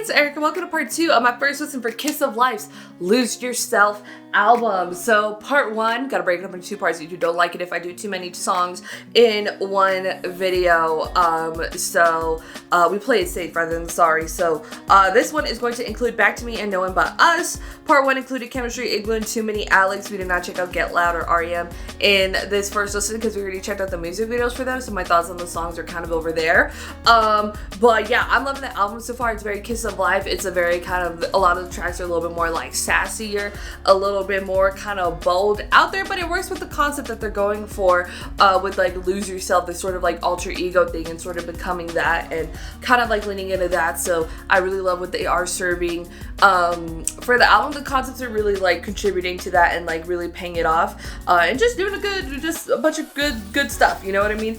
it's Erika. Welcome to part 2 of my first listen for Kiss of Life's Lose Yourself album. So part 1, gotta break it up into 2 parts if you don't like it if I do too many songs in one video. We play it safe rather than sorry. So this one is going to include Back to Me and No One But Us. Part 1 included Chemistry, Igloo, and Too Many Alex. We did not check out Get Loud or REM in this first listen because we already checked out the music videos for them, so my thoughts on the songs are kind of over there. But yeah, I'm loving the album so far. It's very Kiss of Life. It's a very kind of, a lot of the tracks are a little bit more like sassier, a little bit more kind of bold out there, but it works with the concept that they're going for with like Lose Yourself, this sort of like alter ego thing and sort of becoming that and kind of like leaning into that. So I really love what they are serving for the album. The concepts are really like contributing to that and like really paying it off and just doing just a bunch of good stuff, you know what I mean?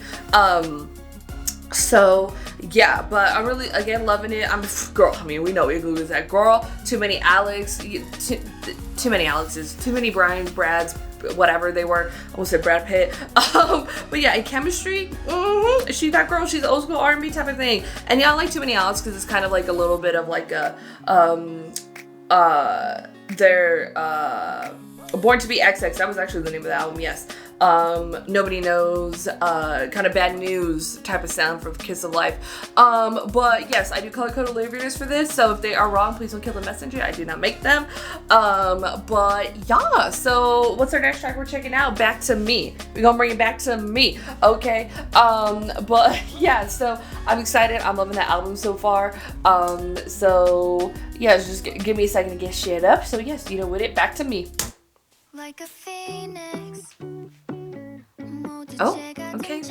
So yeah, but I'm really again loving it. Girl, I mean, we know Igloo is that girl. Too many Alex, too many Alexes, too many Brian, Brads, whatever they were. I almost said Brad Pitt. But yeah, in Chemistry, she's that girl. She's old school R&B type of thing. And yeah, I like Too Many Alex because it's kind of like a little bit of like a their Born to Be XX. That was actually the name of the album. Yes. Nobody Knows, kind of Bad News type of sound from Kiss of Life. But yes, I do color code reviews for this, so if they are wrong, please don't kill the messenger. I do not make them. But yeah, so what's our next track we're checking out? Back to Me. We're gonna bring it back to me, okay? But yeah, so I'm excited. I'm loving the album so far. So yeah, just give me a second to get shit up. So yes, you know, with it, Back to Me. Like a phoenix. Oh, okay.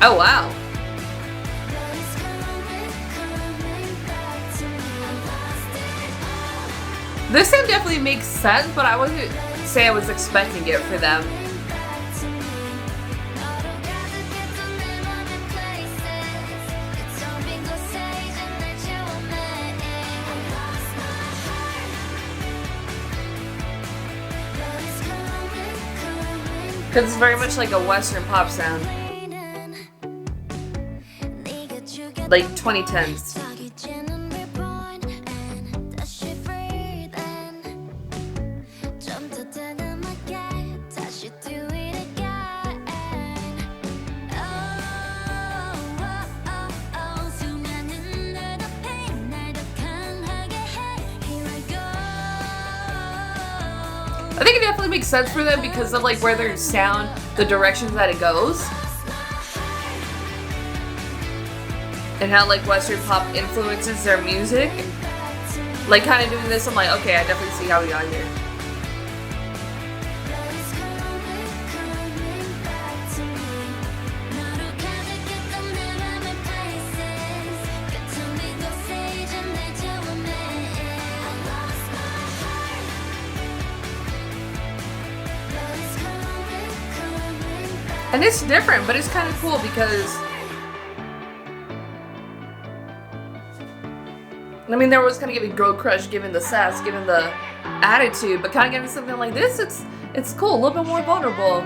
Oh wow. This sound definitely makes sense, but I wouldn't say I was expecting it for them. Because it's very much like a Western pop sound. Like 2010s. I think it definitely makes sense for them because of like where their sound, the directions that it goes. And how like Western pop influences their music. Like kind of doing this, I'm like, okay, I definitely see how we got here. And it's different, but it's kind of cool because I mean, they were always kind of giving girl crush, giving the sass, giving the attitude, but kind of giving something like this, it's cool, a little bit more vulnerable.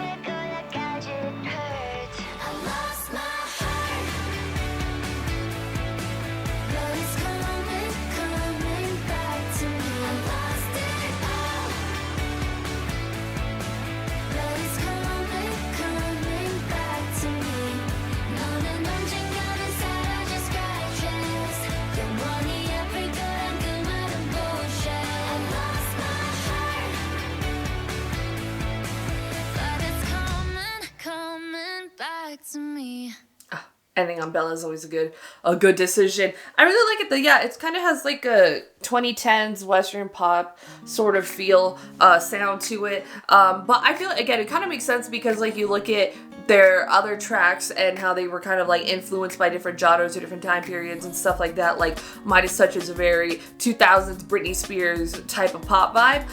Ending on Bella is always a good decision. I really like it though. Yeah, it kind of has like a 2010s Western pop sort of feel, sound to it. But I feel again, it kind of makes sense because like you look at their other tracks and how they were kind of like influenced by different genres or different time periods and stuff like that. Like Midas Touch is a very 2000s Britney Spears type of pop vibe,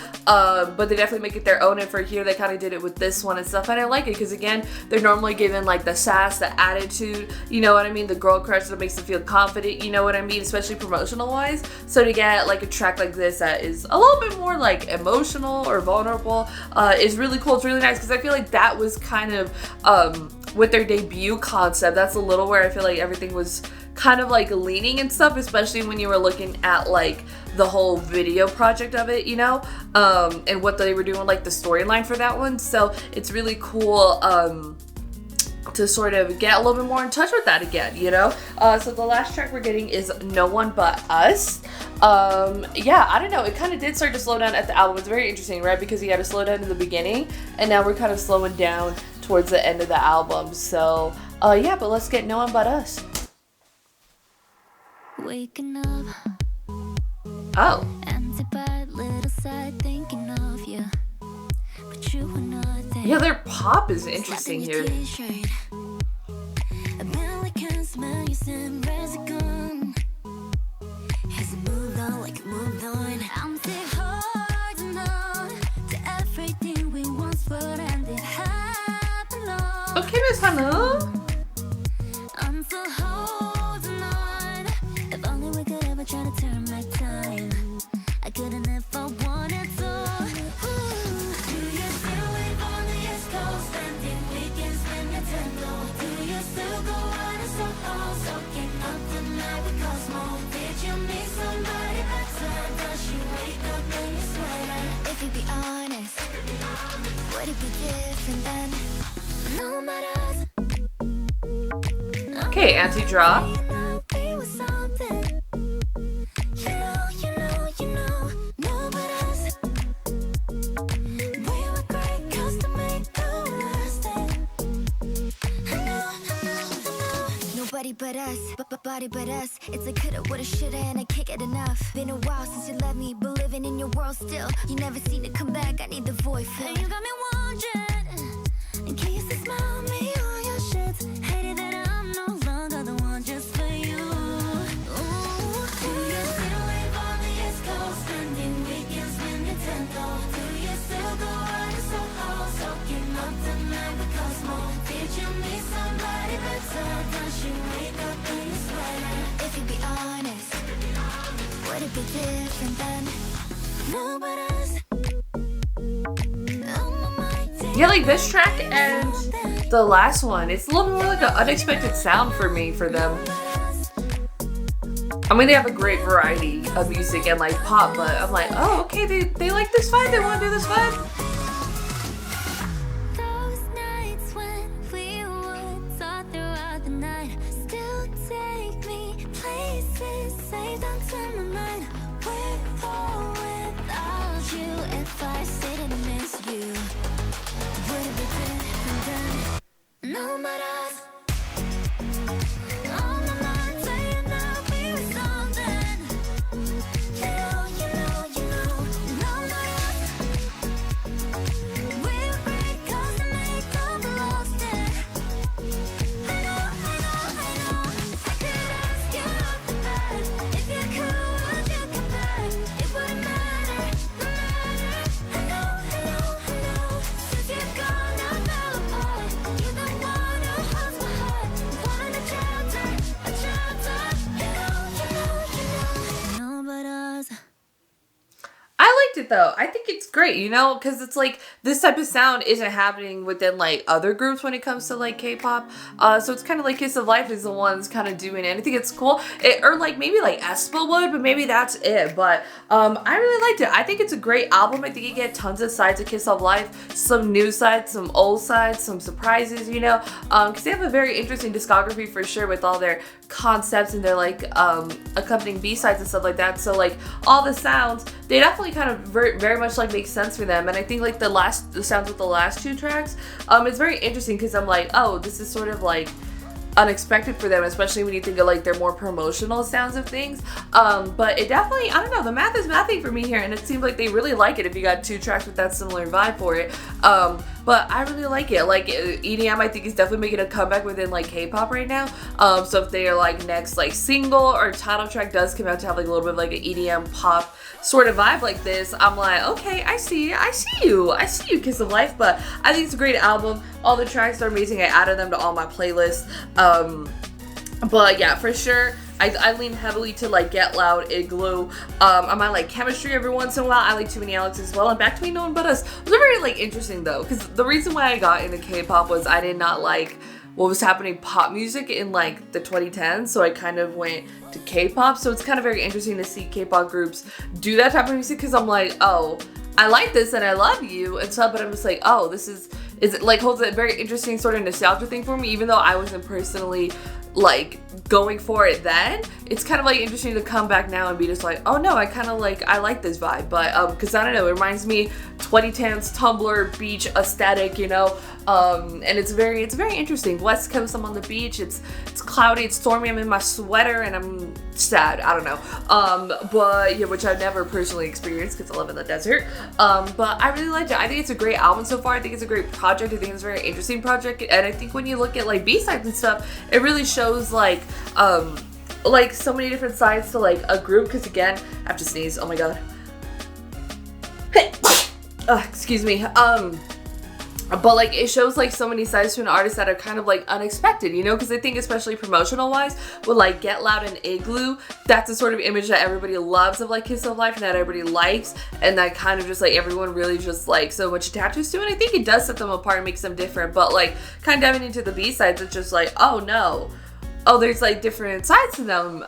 but they definitely make it their own, and for here they kind of did it with this one and stuff, and I like it because again, they're normally given like the sass, the attitude, you know what I mean, the girl crush that makes them feel confident, you know what I mean, especially promotional wise. So to get like a track like this that is a little bit more like emotional or vulnerable is really cool. It's really nice because I feel like that was kind of with their debut concept, that's a little where I feel like everything was kind of like leaning and stuff, especially when you were looking at like the whole video project of it, you know, and what they were doing, like the storyline for that one. So it's really cool to sort of get a little bit more in touch with that again, you know. So the last track we're getting is No One But Us. Yeah, I don't know, it kind of did start to slow down at the album. It's very interesting, right, because you had to slow down in the beginning and now we're kind of slowing down towards the end of the album. So yeah, but let's get No One But Us. Waking up. Oh. Empty bed, little side thinking of you. But you were not there. Yeah, their pop is interesting here. I barely can smell you since where's it gone? Has it moved on like it moved on? I'm still holding on to everything we once thought ended happened on. Okay, Miss Hannah. I'm still holding on. If only we could ever try to turn back time. I couldn't if I wanted to. Do you still live on the East Coast? Spending weekends when you're 10 though? Do you still go out and Soho? Soaking up the night with Cosmo? Did you meet somebody better? Does she wake up in your sweater? If you be honest, would it be different then? No matter. Okay, anti-drop. Nobody but us, body but us. It's like coulda, woulda, shoulda, and I can't get enough. Been a while since you left me, but living in your world still. You never seen it come back. I need the void filled. You got me wondering, in case you smile me on your shit. Hated that I'm no longer the one just for you. Ooh, do you still live on the East Coast? Spending weekends when you're 10 though? Do you still go out and Soho? Soaking up the night with Cosmo? Did you meet somebody better? Does she wake up in your sweater? If you be honest, would it be different then? No, but us. Yeah, like this track and the last one, it's a little more like an unexpected sound for me for them. I mean, they have a great variety of music and like pop, but I'm like, oh, okay, they like this vibe, they want to do this vibe. Those nights when we would talk throughout the night still take me places saved onto my mind. With or without you, if I sit and miss you, would it be different then? No matter. On my mind, saying that we were something. You know, no matter. We were great 'cause the makeup lost it. I know. I could ask you off the bat. If you could, would you come back? It wouldn't matter, no matter. I know. Since you're gone, I fell apart. You're the one who holds my heart. One in a chapter. You know, but us. I liked it though. I think it's great, you know, because it's like this type of sound isn't happening within like other groups when it comes to like K-pop. So it's kind of like Kiss of Life is the ones kind of doing it. I think it's cool. Or like maybe like aespa would, but maybe that's it. But I really liked it. I think it's a great album. I think you get tons of sides of Kiss of Life, some new sides, some old sides, some surprises, you know, because they have a very interesting discography for sure with all their concepts and their like accompanying B-sides and stuff like that. So like all the sounds, they definitely kind of very much like make sense for them. And I think like the sounds with the last two tracks, it's very interesting because I'm like, oh, this is sort of like unexpected for them, especially when you think of like their more promotional sounds of things. But it definitely, I don't know, the math is mathing for me here, and it seems like they really like it if you got 2 tracks with that similar vibe for it. But I really like it. Like EDM, I think is definitely making a comeback within like K-pop right now. So if they are like next like single or title track does come out to have like a little bit of like an EDM pop sort of vibe like this, I'm like, okay, I see you, Kiss of Life. But I think it's a great album. All the tracks are amazing. I added them to all my playlists. But yeah, for sure, I lean heavily to like Get Loud, Igloo. I might like Chemistry every once in a while. I like Too Many Alex as well. And Back to Me, No One But Us. Those are very like interesting though, because the reason why I got into K-pop was I did not like what was happening pop music in like the 2010s, so I kind of went to K-pop. So it's kind of very interesting to see K-pop groups do that type of music, because I'm like, oh, I like this and I love you and stuff, but I'm just like, oh, this is it like holds a very interesting sort of nostalgia thing for me, even though I wasn't personally like going for it then. It's kind of like interesting to come back now and be just like, oh no, I kind of like, I like this vibe. But because I don't know, it reminds me 2010s Tumblr beach aesthetic, you know. And it's very interesting. West Coast, I'm on the beach, it's cloudy, it's stormy, I'm in my sweater and I'm sad, I don't know. But yeah, which I've never personally experienced because I live in the desert. But I really liked it. I think it's a great album so far. I think it's a great project. I think it's a very interesting project, and I think when you look at like B-sides and stuff, it really shows like so many different sides to like a group. Because again, I have to sneeze, oh my god. Excuse me. But like it shows like so many sides to an artist that are kind of like unexpected, you know, because I think especially promotional wise with like Get Loud and Igloo, that's the sort of image that everybody loves of like Kiss of Life and that everybody likes, and that kind of just like everyone really just like so much attaches to, and I think it does set them apart and makes them different. But like kind of diving into the B-sides, it's just like, oh no, oh, there's like different sides to them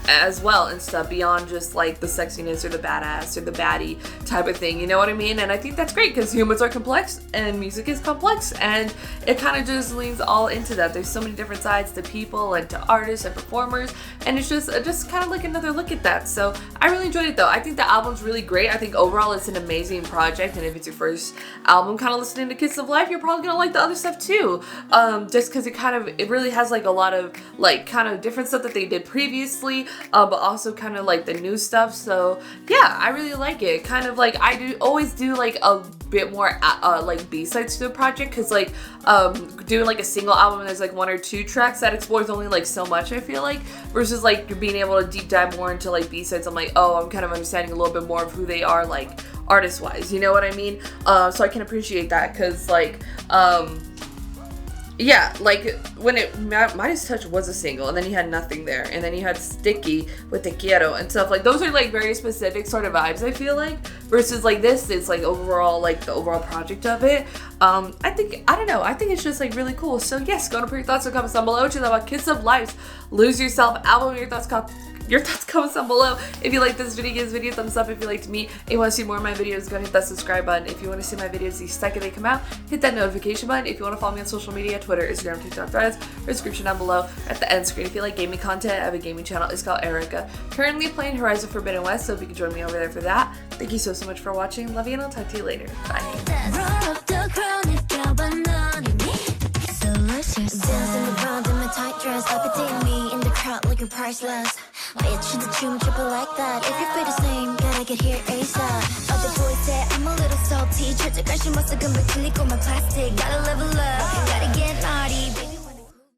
as well and stuff beyond just like the sexiness or the badass or the baddie type of thing, you know what I mean? And I think that's great because humans are complex and music is complex, and it kind of just leans all into that. There's so many different sides to people and to artists and performers, and it's just kind of like another look at that. So I really enjoyed it though. I think the album's really great. I think overall it's an amazing project, and if it's your first album kind of listening to Kiss of Life, you're probably gonna like the other stuff too, just because it really has like a lot of like kind of different stuff that they did previously, but also kind of like the new stuff. So yeah, I really like it. Kind of like I always do like a bit more like B-sides to the project, because like doing like a single album and there's like 1 or 2 tracks that explores only like so much, I feel like, versus like you're being able to deep dive more into like B-sides. I'm like, oh, I'm kind of understanding a little bit more of who they are like artist wise, you know what I mean? So I can appreciate that, because like yeah, like when Midas Touch was a single, and then you had Nothing There, and then you had Sticky with Te Quiero and stuff. Like those are like very specific sort of vibes, I feel like, versus like this is like overall like the overall project of it. I don't know, I think it's just like really cool. So yes, go to put your thoughts in the comments down below. What you thought about Kiss of Life's Lose Yourself album. Your thoughts comments down below. If you like this video, give this video a thumbs up. If you liked me and you want to see more of my videos, go and hit that subscribe button. If you want to see my videos the second they come out, hit that notification button. If you want to follow me on social media, Twitter, Instagram, TikTok, Threads, or description down below at the end screen. If you like gaming content, I have a gaming channel. It's called Erika. Currently playing Horizon Forbidden West, so if you can join me over there for that. Thank you so much for watching. Love you, and I'll talk to you later. Bye. Priceless. Bitch in the tune, triple like that. If you're free the same, gotta get here ASAP. Other boys say I'm a little salty. 철저까지 멋쩍은 배 틀리고 my plastic. Gotta level up, gotta get naughty.